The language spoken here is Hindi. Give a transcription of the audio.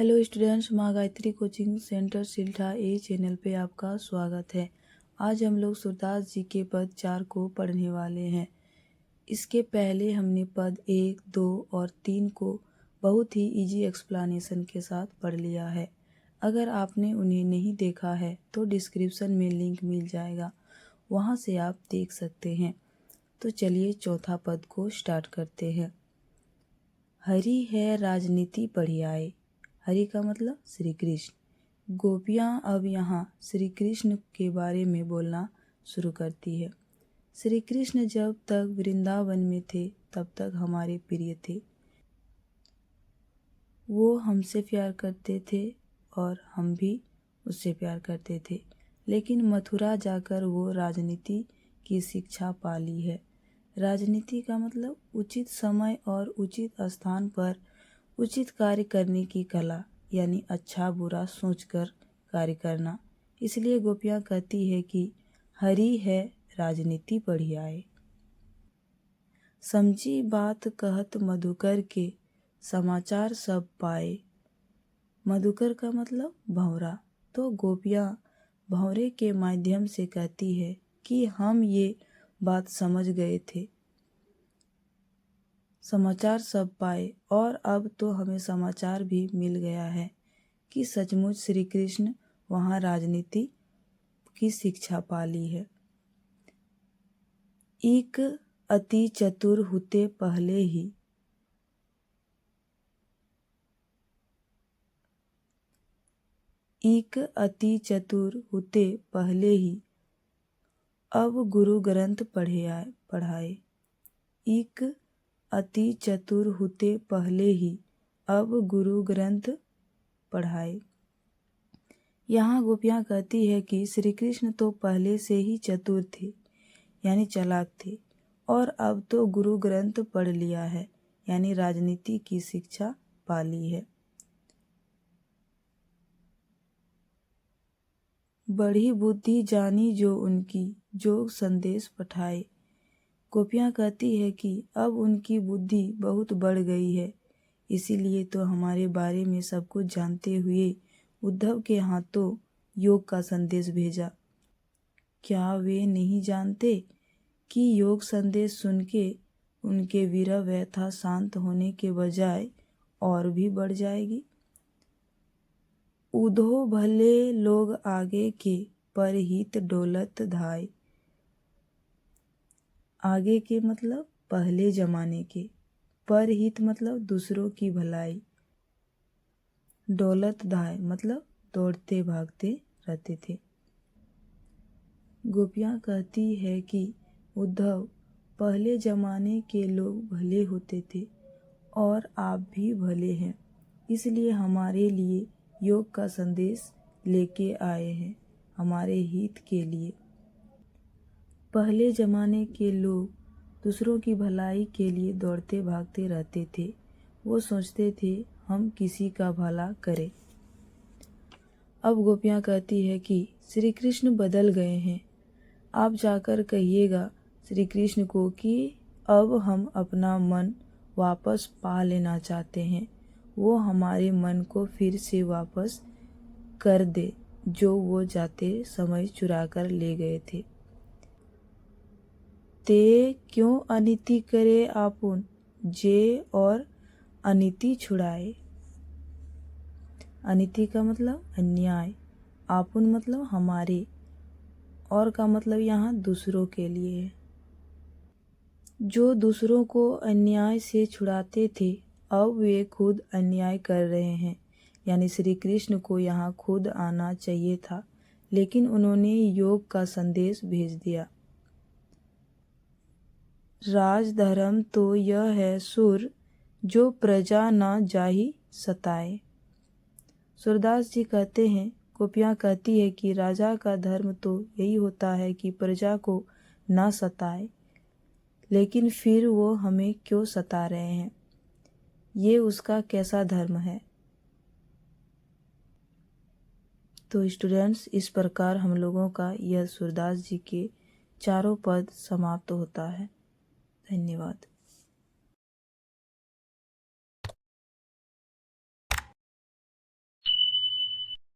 हेलो स्टूडेंट्स, माँ गायत्री कोचिंग सेंटर सिल्ठा ए चैनल पे आपका स्वागत है। आज हम लोग सूरदास जी के पद 4 को पढ़ने वाले हैं। इसके पहले हमने पद 1, 2 और 3 को बहुत ही इजी एक्सप्लेनेशन के साथ पढ़ लिया है। अगर आपने उन्हें नहीं देखा है तो डिस्क्रिप्शन में लिंक मिल जाएगा, वहाँ से आप देख सकते हैं। तो चलिए चौथा पद को स्टार्ट करते हैं। हरि है राजनीति बढ़ियाए। हरि का मतलब श्री कृष्ण। गोपियाँ अब यहाँ श्री कृष्ण के बारे में बोलना शुरू करती है। श्री कृष्ण जब तक वृंदावन में थे तब तक हमारे प्रिय थे। वो हमसे प्यार करते थे और हम भी उससे प्यार करते थे, लेकिन मथुरा जाकर वो राजनीति की शिक्षा पा ली है। राजनीति का मतलब उचित समय और उचित स्थान पर उचित कार्य करने की कला, यानी अच्छा बुरा सोचकर कार्य करना। इसलिए गोपियाँ कहती है कि हरि है राजनीति बढ़ियाए। समझी बात कहत मधुकर के, समाचार सब पाए। मधुकर का मतलब भंवरा। तो गोपियाँ भंवरे के माध्यम से कहती है कि हम ये बात समझ गए थे, समाचार सब पाए, और अब तो हमें समाचार भी मिल गया है कि सचमुच श्री कृष्ण वहाँ राजनीति की शिक्षा पा ली है। एक अति चतुर हुते पहले ही, एक अति चतुर हुते पहले ही अब गुरु ग्रंथ पढ़ाए। एक अति चतुर हुते पहले ही अब गुरु ग्रंथ पढ़ाए। यहाँ गोपियाँ कहती है कि श्री कृष्ण तो पहले से ही चतुर थे, यानी चालाक थे, और अब तो गुरु ग्रंथ पढ़ लिया है, यानी राजनीति की शिक्षा पा ली है। बड़ी बुद्धि जानी जो उनकी, जोग संदेश पठाए। गोपियाँ कहती है कि अब उनकी बुद्धि बहुत बढ़ गई है, इसीलिए तो हमारे बारे में सब कुछ जानते हुए उद्धव के हाथों योग का संदेश भेजा। क्या वे नहीं जानते कि योग संदेश सुन के उनके विरह व्यथा शांत होने के बजाय और भी बढ़ जाएगी। उधो भले लोग आगे के, पर हित डोलत धाय। आगे के मतलब पहले जमाने के, पर हित मतलब दूसरों की भलाई, डोलत धाय मतलब दौड़ते भागते रहते थे। गोपियाँ कहती है कि उद्धव, पहले जमाने के लोग भले होते थे और आप भी भले हैं, इसलिए हमारे लिए योग का संदेश लेके आए हैं, हमारे हित के लिए। पहले ज़माने के लोग दूसरों की भलाई के लिए दौड़ते भागते रहते थे। वो सोचते थे हम किसी का भला करें। अब गोपियाँ कहती है कि श्री कृष्ण बदल गए हैं। आप जाकर कहिएगा श्री कृष्ण को कि अब हम अपना मन वापस पा लेना चाहते हैं। वो हमारे मन को फिर से वापस कर दे, जो वो जाते समय चुरा कर ले गए थे। ते क्यों अनिति करे आपुन, जे और अनिति छुड़ाए। अनिति का मतलब अन्याय, आपुन मतलब हमारे, और का मतलब यहाँ दूसरों के लिए है। जो दूसरों को अन्याय से छुड़ाते थे, अब वे खुद अन्याय कर रहे हैं, यानी श्री कृष्ण को यहाँ खुद आना चाहिए था, लेकिन उन्होंने योग का संदेश भेज दिया। राजधर्म तो यह है सुर, जो प्रजा न जाहि सताए। सूरदास जी कहते हैं, गोपियाँ कहती है कि राजा का धर्म तो यही होता है कि प्रजा को ना सताए, लेकिन फिर वो हमें क्यों सता रहे हैं, ये उसका कैसा धर्म है। तो स्टूडेंट्स, इस प्रकार हम लोगों का यह सूरदास जी के चारों पद समाप्त होता है। धन्यवाद।